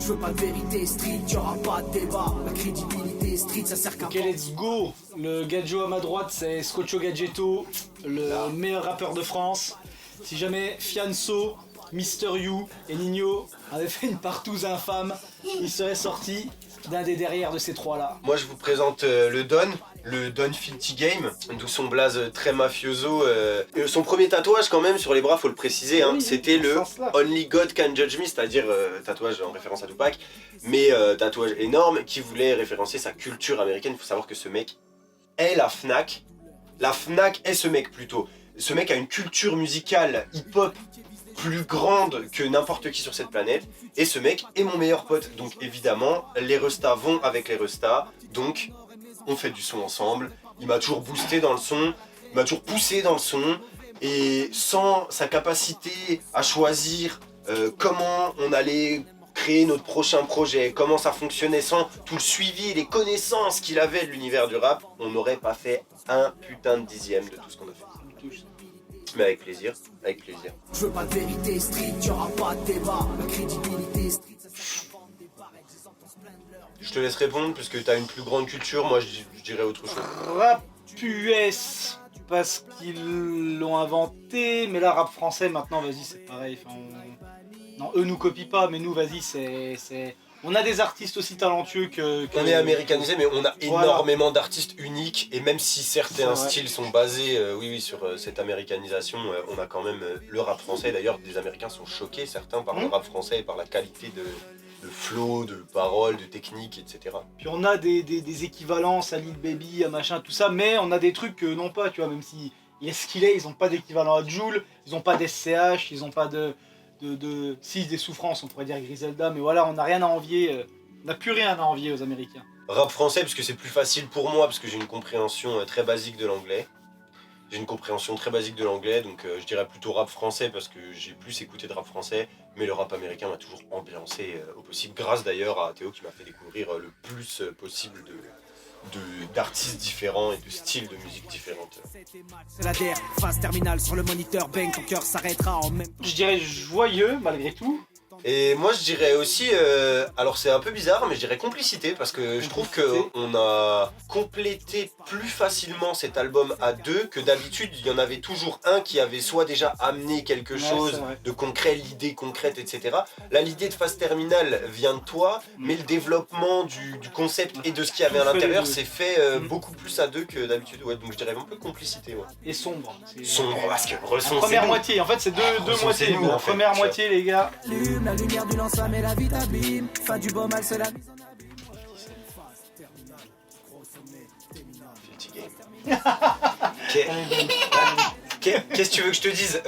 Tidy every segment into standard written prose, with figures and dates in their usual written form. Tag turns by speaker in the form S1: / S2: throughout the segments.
S1: Je veux pas de vérité street, y'aura pas de débat. La crédibilité street, ça sert qu'à...
S2: Ok, let's go. Le Gadjo à ma droite, c'est Scotcho Gadgetto, le meilleur rappeur de France. Si jamais Fianso, Mister You et Nino avaient fait une partouze infâme, ils seraient sortis d'un des derrière de ces trois-là.
S3: Moi je vous présente le Don Filthy Game, d'où son blaze très mafioso. Son premier tatouage quand même sur les bras, faut le préciser, hein,
S2: Oui,
S3: c'était le
S2: sens-là.
S3: Only God Can Judge Me, c'est-à-dire tatouage en référence à Tupac, mais tatouage énorme qui voulait référencer sa culture américaine. Il faut savoir que ce mec est la Fnac est ce mec plutôt. Ce mec a une culture musicale hip-hop plus grande que n'importe qui sur cette planète, et ce mec est mon meilleur pote, donc évidemment les restas vont avec les restas, donc on fait du son ensemble. Il m'a toujours boosté dans le son, il m'a toujours poussé dans le son, et sans sa capacité à choisir comment on allait créer notre prochain projet, comment ça fonctionnait, sans tout le suivi et les connaissances qu'il avait de l'univers du rap, on n'aurait pas fait un putain de dixième de tout ce qu'on a fait. Mais avec plaisir, avec plaisir.
S1: Je veux pas de vérité street, y'aura pas de débat. La crédibilité street, ça sert qu'à vendre des barrettes, je les entends se plaindre leur...
S3: Je te laisse répondre puisque tu as une plus grande culture, moi je dirais autre chose.
S2: Rap US, parce qu'ils l'ont inventé, mais là, rap français, maintenant, vas-y, c'est pareil. Enfin, non, eux nous copient pas, mais nous, vas-y, c'est... On a des artistes aussi talentueux que...
S3: On est américanisé, mais on a énormément d'artistes uniques, et même si certains
S2: C'est vrai.
S3: styles sont basés sur cette américanisation, on a quand même le rap français. D'ailleurs, des Américains sont choqués, certains, par le rap français et par la qualité de flow, de paroles, de technique, etc.
S2: Puis on a des équivalences à Lil Baby, à machin, tout ça, mais on a des trucs que non pas, tu vois, même si il est ce qu'il est, ils ont pas d'équivalent à Jul, ils ont pas d'SCH, ils ont pas si, des souffrances, on pourrait dire Griselda, mais voilà, on n'a rien à envier, on n'a plus rien à envier aux Américains.
S3: Rap français, parce que c'est plus facile pour moi, parce que j'ai une compréhension très basique de l'anglais. Donc je dirais plutôt rap français, parce que j'ai plus écouté de rap français, mais le rap américain m'a toujours ambiancé au possible, grâce d'ailleurs à Théo qui m'a fait découvrir le plus possible d'artistes différents et de styles de musique différentes.
S1: C'est la DR, phase terminale sur le moniteur, bang, ton cœur s'arrêtera en même temps.
S2: Je dirais joyeux, malgré tout.
S3: Et moi je dirais aussi, alors c'est un peu bizarre, mais je dirais complicité, parce que je trouve qu'on a complété plus facilement cet album à deux que d'habitude. Il y en avait toujours un qui avait soit déjà amené quelque chose de concret, l'idée concrète, etc. Là, l'idée de phase terminale vient de toi, mais le développement du concept et de ce qu'il y avait à l'intérieur s'est fait beaucoup plus à deux que d'habitude. Ouais, donc je dirais un peu de complicité. Ouais.
S2: Et sombre.
S3: Sombre, parce que Resson,
S2: première moitié, en fait c'est deux moitiés.
S3: nous,
S2: La
S3: en fait.
S2: première moitié, les gars.
S1: La lumière du lance-flamme et la vie t'abîme. Fin du beau mal, c'est la mise en abîme.
S3: Filthy Game. Qu'est-ce que tu veux que je te dise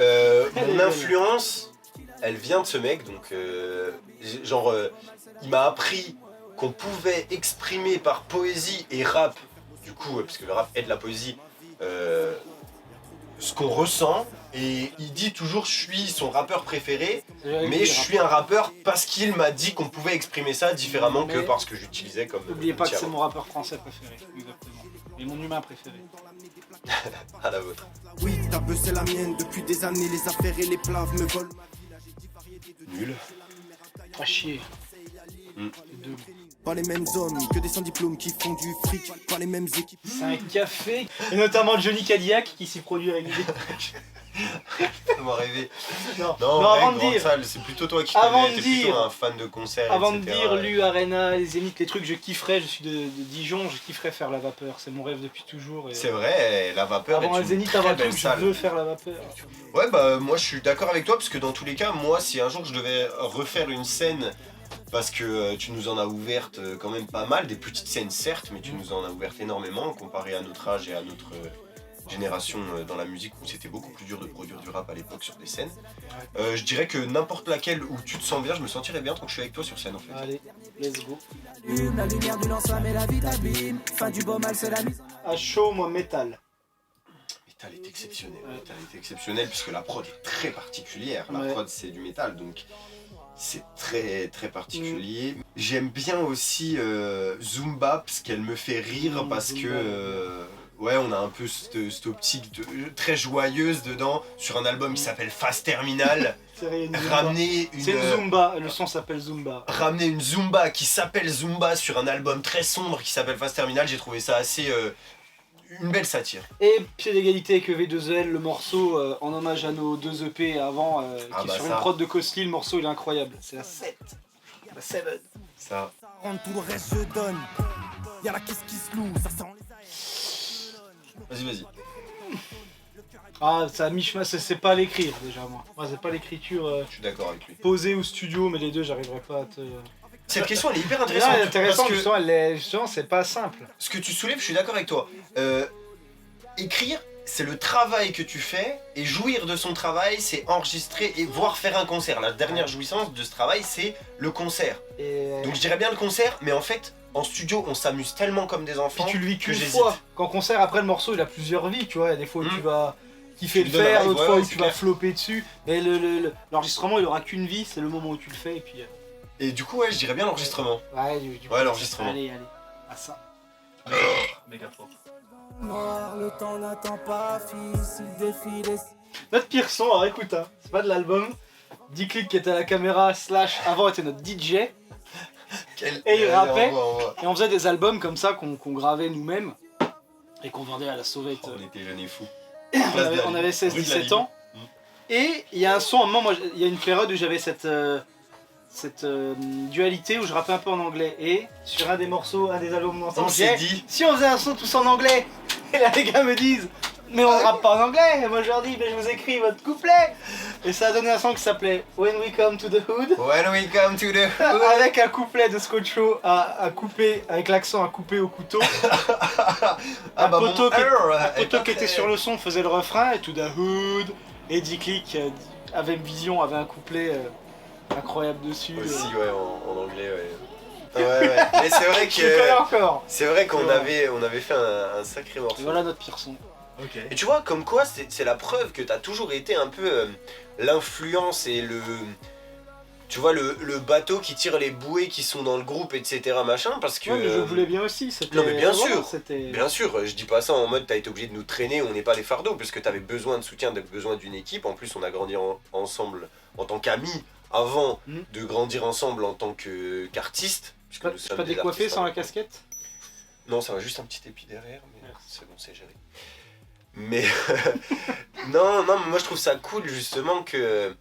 S3: mon influence, elle vient de ce mec, donc il m'a appris qu'on pouvait exprimer par poésie et rap, du coup, parce que le rap est de la poésie, ce qu'on ressent, et il dit toujours je suis son rappeur préféré, mais je suis un rappeur parce qu'il m'a dit qu'on pouvait exprimer ça différemment que parce que j'utilisais comme...
S2: N'oubliez pas que c'est mon rappeur français préféré, exactement. Et mon humain préféré.
S3: À la vôtre.
S1: Oui, ta bœuf c'est la mienne. Depuis des années, les affaires et les plaves me volent ma vie. Là, j'ai dit variété de...
S3: Nul.
S2: Pas chier. Deux.
S1: Pas les mêmes hommes que des sans diplômes qui font du fric. Pas les mêmes équipes.
S2: C'est un café, et notamment Johnny Cadillac qui s'y produit régulièrement.
S3: Ça m'a rêvé.
S2: Non,
S3: Non,
S2: avant de
S3: grande
S2: dire,
S3: salle, c'est plutôt toi qui
S2: avant
S3: connais,
S2: de
S3: t'es plutôt
S2: dire-
S3: un fan de concert,
S2: avant de
S3: etc.
S2: dire Lu, Arena, les Zénith, les trucs, je kifferais, je suis de Dijon, je kifferais faire la vapeur, c'est mon rêve depuis toujours. Et
S3: C'est vrai, la vapeur
S2: avant
S3: est
S2: un
S3: une
S2: Zénith,
S3: très
S2: avant un
S3: belle
S2: truc, je
S3: salle.
S2: veux faire la vapeur.
S3: Ouais, bah moi je suis d'accord avec toi, parce que dans tous les cas, moi si un jour je devais refaire une scène, parce que tu nous en as ouvertes quand même pas mal, des petites scènes certes, mais tu nous en as ouvertes énormément, comparé à notre âge et à notre génération dans la musique où c'était beaucoup plus dur de produire du rap à l'époque sur des scènes. Je dirais que n'importe laquelle où tu te sens bien, je me sentirais bien tant que je suis avec toi sur scène en fait.
S2: Allez, let's go.
S1: La lumière du lance-flamme et la vie t'abîme. Fin du beau mal, c'est la mise en...
S2: À chaud, moi, métal.
S3: Métal est exceptionnel, Métal est exceptionnel puisque la prod est très particulière. La
S2: Ouais.
S3: prod c'est du métal donc c'est très très particulier. J'aime bien aussi Zumba parce qu'elle me fait rire parce que ouais, on a un peu cette optique très joyeuse dedans, sur un album qui s'appelle Phase Terminale.
S2: C'est une Zumba.
S3: Ramener
S2: C'est une Zumba, le son s'appelle Zumba.
S3: Ramener une Zumba qui s'appelle Zumba sur un album très sombre qui s'appelle Phase Terminale, j'ai trouvé ça assez... une belle satire.
S2: Et pied d'égalité avec V2L, le morceau en hommage à nos 2 EP avant, qui est sur une prod de Costly, le morceau il est incroyable. C'est la 7. La 7.
S3: Ça.
S1: Rendre tout le reste, je donne. Y'a la kiss qui se loue, ça sent les
S3: Vas-y.
S2: Ah, ça a c'est pas à l'écrire déjà, moi. Moi, c'est pas l'écriture
S3: Je suis d'accord avec lui.
S2: posée au studio, mais les deux, j'arriverai pas à te.
S3: Cette question, elle est hyper
S2: Là,
S3: intéressante.
S2: elle est intéressante,
S3: parce que
S2: justement, c'est pas simple.
S3: ce que tu soulèves, je suis d'accord avec toi. Écrire, c'est le travail que tu fais, et jouir de son travail, c'est enregistrer et voir faire un concert. La dernière jouissance de ce travail, c'est le concert.
S2: Et...
S3: Donc je dirais bien le concert, mais en fait, en studio, on s'amuse tellement comme des enfants
S2: Puis tu le vis
S3: que
S2: qu'une
S3: j'hésite.
S2: fois. Quand concert, après le morceau, il a plusieurs vies, tu vois. Il y a des fois où tu vas kiffer
S3: Tu
S2: le
S3: lui donnes un
S2: faire,
S3: live,
S2: d'autres
S3: ouais,
S2: fois
S3: ouais,
S2: où
S3: c'est
S2: tu vas
S3: clair.
S2: flopper dessus. Mais l'enregistrement, il aura qu'une vie, c'est le moment où tu le fais, et puis...
S3: Et du coup, ouais, je dirais bien l'enregistrement.
S2: Ouais,
S3: Ouais, l'enregistrement.
S2: Allez, à ça.
S4: Méga propre.
S1: noir, le temps n'attend pas, fils, il défile et...
S2: Notre pire son, alors écoute, hein, c'est pas de l'album. D-Click qui était à la caméra, / avant était notre DJ. Et il rappait. Et on faisait des albums comme ça qu'on gravait nous-mêmes et qu'on vendait à la sauvette.
S3: On était jeunes et fous.
S2: On avait 16-17 ans. Et il y a un son, à un moment, moi, il y a une période où j'avais cette dualité où je rappais un peu en anglais. Et sur un des morceaux, un des albums ensemble,
S3: On s'est dit.
S2: si on faisait un son tous en anglais, et là les gars me disent, mais on rappe pas en anglais. Et moi je leur dis, mais je vous écris votre couplet. Et ça a donné un son qui s'appelait When We Come to the Hood.
S3: When we come to the hood.
S2: Avec un couplet de Scotcho à couper, avec l'accent à couper au couteau. Un poteau qui était sur le son faisait le refrain et To the Hood. Et D-Click avait une vision, avait un couplet incroyable dessus.
S3: Aussi, ouais, en anglais, ouais. Ouais. Mais c'est vrai
S2: Je le connais
S3: que.
S2: encore.
S3: C'est vrai qu'on
S2: Ouais.
S3: avait fait un sacré morceau.
S2: Et voilà notre pire son.
S4: Ok.
S3: Et tu vois, comme quoi, c'est la preuve que t'as toujours été un peu l'influence et le. Tu vois, le bateau qui tire les bouées qui sont dans le groupe, etc. machin, parce que.
S2: Ouais, mais je le voulais bien aussi.
S3: Non, mais bien sûr.
S2: C'était...
S3: Bien sûr, je dis pas ça en mode t'as été obligé de nous traîner, on n'est pas des fardeaux, parce que t'avais besoin de soutien, t'avais besoin d'une équipe. En plus, on a grandi ensemble en tant qu'amis avant de grandir ensemble en tant qu'artistes.
S2: Je suis pas décoiffé sans la casquette.
S3: Non, ça va juste un petit épi derrière, mais
S2: Merci.
S3: c'est bon, c'est géré. Mais non, mais moi je trouve ça cool justement que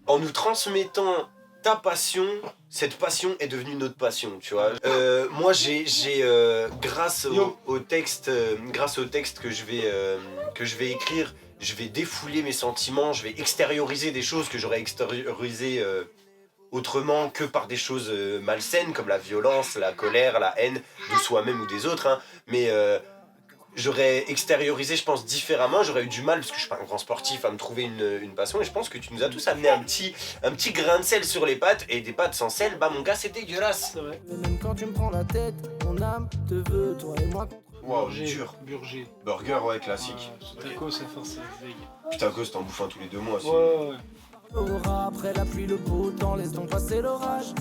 S3: en nous transmettant ta passion, cette passion est devenue notre passion, tu vois. Moi j'ai grâce au texte que je vais écrire, je vais défouler mes sentiments, je vais extérioriser des choses que j'aurais extériorisées autrement que par des choses malsaines comme la violence, la colère, la haine de soi-même ou des autres, hein. Mais j'aurais extériorisé, je pense, différemment. J'aurais eu du mal, parce que je suis pas un grand sportif, à me trouver une passion. Et je pense que tu nous as tous amené un petit grain de sel sur les pâtes. Et des pâtes sans sel, bah mon gars, c'est dégueulasse.
S2: C'est vrai.
S1: Même quand tu me prends la tête, mon âme te veut, toi et moi contre...
S3: Wow, dur.
S2: Burger.
S3: Burger, ouais, classique.
S2: Ce taco, ça force veille.
S3: Putain, cause t'en bouffes un tous les 2 mois.
S2: Ouais.
S1: Aura après la pluie, le beau temps, laisse donc passer l'orage.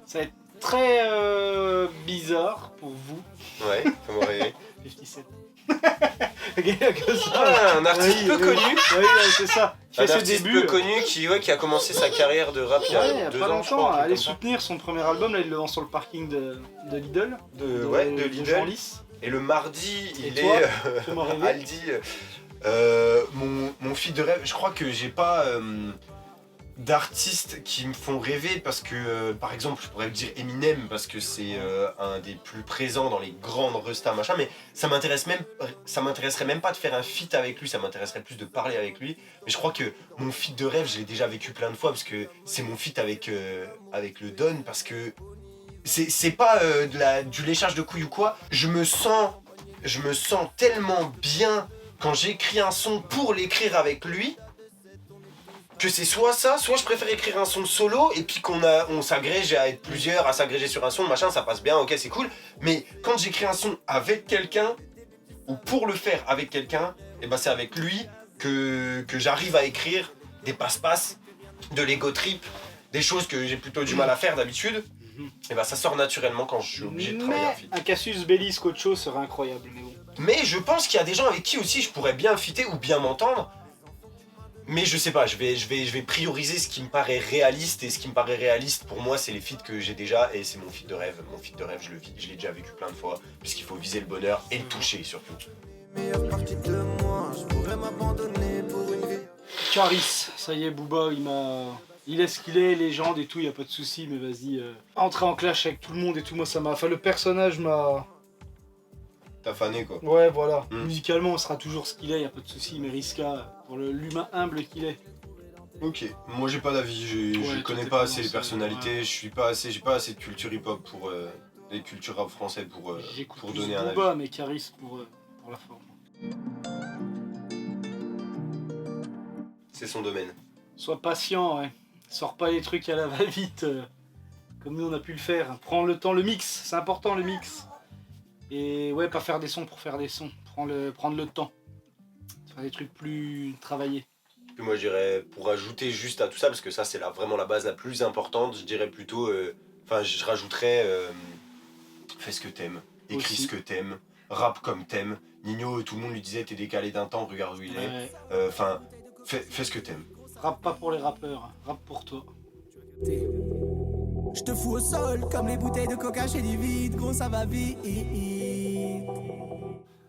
S2: Ça va être très bizarre pour vous.
S3: Ouais, comment rêver.
S2: 57. Regarde comme ça.
S3: Ah, un artiste
S2: Oui,
S3: peu
S2: oui.
S3: connu.
S2: Oui, c'est ça. Il fait
S3: Un
S2: ses
S3: artiste
S2: débuts.
S3: peu connu qui a commencé sa carrière de rap il y
S2: Ouais,
S3: a 2
S2: pas
S3: ans, je
S2: longtemps,
S3: crois.
S2: aller soutenir son premier album, là il le vend sur le parking de Lidl.
S3: De
S2: Jean
S3: Lidl.
S2: Lys.
S3: Et le mardi, il
S2: toi,
S3: est
S2: fais-moi rêver.
S3: Aldi. Mon feed de rêve, je crois que j'ai pas d'artistes qui me font rêver parce que, par exemple, je pourrais dire Eminem parce que c'est un des plus présents dans les grandes restas machin, mais ça m'intéresserait même pas de faire un feat avec lui, ça m'intéresserait plus de parler avec lui. Mais je crois que mon feat de rêve, je l'ai déjà vécu plein de fois parce que c'est mon feat avec le Don, parce que c'est pas du léchage de couilles ou quoi. Je me sens tellement bien quand j'écris un son pour l'écrire avec lui, que c'est soit ça, soit je préfère écrire un son solo et puis on s'agrège à être plusieurs, à s'agréger sur un son, machin, ça passe bien, ok, c'est cool. Mais quand j'écris un son avec quelqu'un, ou pour le faire avec quelqu'un, et ben c'est avec lui que j'arrive à écrire des passe-passe, de l'ego trip, des choses que j'ai plutôt du mal à faire d'habitude. Et bah ça sort naturellement quand je suis obligé de travailler un
S2: Mais
S3: feat.
S2: un Cassius Belli Scotcho serait incroyable, mais bon.
S3: Mais je pense qu'il y a des gens avec qui aussi je pourrais bien fitter ou bien m'entendre. Mais je sais pas, je vais prioriser ce qui me paraît réaliste, et ce qui me paraît réaliste pour moi c'est les feats que j'ai déjà, et c'est mon feat de rêve. Mon feat de rêve, je l'ai déjà vécu plein de fois, puisqu'il faut viser le bonheur et le toucher surtout.
S5: Meilleure partie de moi, je pourrais m'abandonner pour une vie.
S2: Caris, ça y est, Booba, il est ce qu'il est, légende et tout, y a pas de souci, mais vas-y. Entrer en clash avec tout le monde et tout, moi ça m'a. Enfin, le personnage m'a.
S3: T'as fané quoi.
S2: Ouais, voilà.
S3: Mm.
S2: Musicalement, on sera toujours ce qu'il est, y a pas de souci, mais Riska, pour l'humain humble qu'il est.
S3: Ok, moi j'ai pas d'avis, je
S2: Ouais,
S3: connais
S2: toi,
S3: pas
S2: t'es
S3: assez les
S2: commencé,
S3: personnalités,
S2: ouais.
S3: j'ai pas assez de culture hip-hop pour des cultures rap français
S2: J'écoute
S3: pour
S2: plus
S3: donner un avis.
S2: Booba, mais Caris pour la forme.
S3: C'est son domaine.
S2: Sois patient, ouais. Sors pas les trucs à la va-vite, comme nous on a pu le faire. Prends le temps, le mix, c'est important le mix. Et ouais, pas faire des sons pour faire des sons. Prendre le temps. Faire des trucs plus travaillés.
S3: Puis moi je dirais, pour ajouter juste à tout ça, parce que ça c'est vraiment la base la plus importante, je dirais plutôt, enfin je rajouterais, fais ce que t'aimes, écris
S2: Aussi.
S3: ce que t'aimes, rappe comme t'aimes. Nino, tout le monde lui disait t'es décalé d'un temps, regarde où il est.
S2: Ouais.
S3: Enfin, fais ce que t'aimes.
S2: Rappe pas pour les rappeurs, rappe pour toi.
S1: Je te fous au sol comme les bouteilles de coca chez du vide, gros ça va vite.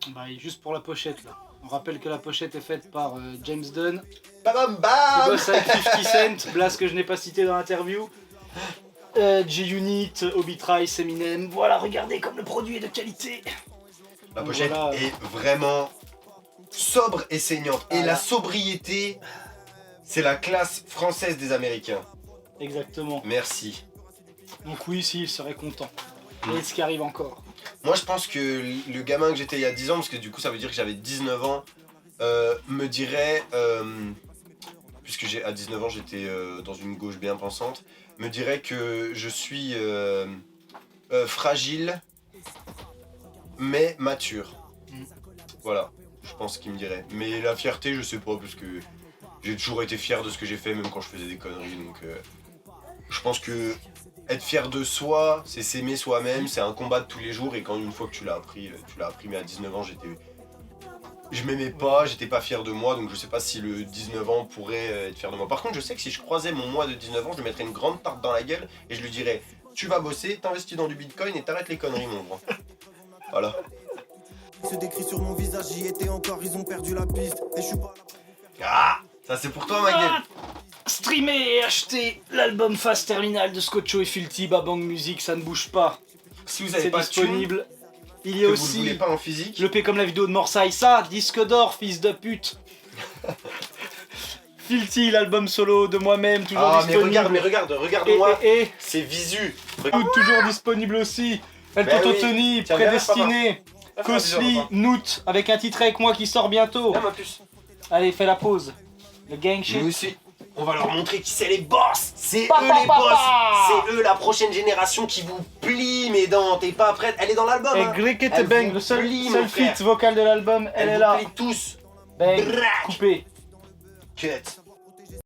S2: Bah, et juste pour la pochette là. On rappelle que la pochette est faite par James Dunn,
S3: Bam bam
S2: qui
S3: bam.
S2: bosse avec 50 Cent, Blast que je n'ai pas cité dans l'interview. G-Unit, Obi Trice, Eminem. Voilà, regardez comme le produit est de qualité.
S3: La
S2: Donc
S3: pochette
S2: voilà.
S3: est vraiment sobre et saignante. Et
S2: Voilà.
S3: la sobriété, c'est la classe française des Américains.
S2: Exactement.
S3: Merci.
S2: Donc oui, si, il serait content. Et ce qui arrive encore.
S3: Moi, je pense que le gamin que j'étais il y a 10 ans, parce que du coup, ça veut dire que j'avais 19 ans, me dirait, puisque à 19 ans, j'étais dans une gauche bien pensante, me dirait que je suis fragile, mais mature. Voilà, je pense qu'il me dirait. Mais la fierté, je sais pas, parce que j'ai toujours été fier de ce que j'ai fait, même quand je faisais des conneries, donc je pense que être fier de soi, c'est s'aimer soi-même, c'est un combat de tous les jours, et quand une fois que tu l'as appris, mais à 19 ans, je m'aimais pas, j'étais pas fier de moi, donc je sais pas si le 19 ans pourrait être fier de moi. Par contre, je sais que si je croisais mon moi de 19 ans, je lui mettrais une grande tarte dans la gueule, et je lui dirais, tu vas bosser, t'investis dans du bitcoin, et t'arrêtes les conneries, mon grand. Voilà.
S5: Se décrit sur mon visage, j'y étais encore, ils ont perdu la piste. Et je suis pas là.
S3: Ah, ça c'est pour toi, ma gueule.
S2: Streamer et acheter l'album Phase Terminal de Scotcho et Filthy, Babang Music, ça ne bouge pas.
S3: Si vous avez
S2: C'est
S3: pas
S2: disponible. Il y
S3: que
S2: a
S3: vous le voulez
S2: aussi
S3: pas en physique,
S2: le P comme la vidéo de Morsay, ça, disque d'or, fils de pute. Filthy, l'album solo de moi-même, toujours
S3: ah, mais
S2: disponible.
S3: regarde-moi,
S2: Et
S3: c'est visu.
S2: toujours disponible aussi. El
S3: Ben
S2: Toto
S3: oui.
S2: Tony,
S3: Tiens, viens,
S2: Prédestiné,
S3: Va faire un bisou à
S2: Cosly,
S3: papa.
S2: Noot, avec un titre avec moi qui sort bientôt.
S3: Viens, ma puce.
S2: Allez, fais la pause. Le gang shit.
S3: Nous aussi, on va leur montrer qui c'est les boss. C'est
S2: Pa,
S3: eux
S2: pa,
S3: les
S2: pa,
S3: boss.
S2: pa.
S3: C'est eux la prochaine génération qui vous plie mes dents. T'es pas prête? Elle est dans l'album.
S2: Et
S3: Hein.
S2: Gricket
S3: Elle
S2: Bang,
S3: vous
S2: le seul
S3: plie, mon frère.
S2: feat vocal de l'album, elle est
S3: vous
S2: là.
S3: plie tous.
S2: Bang,
S3: Drac.
S2: coupé.
S3: Cut.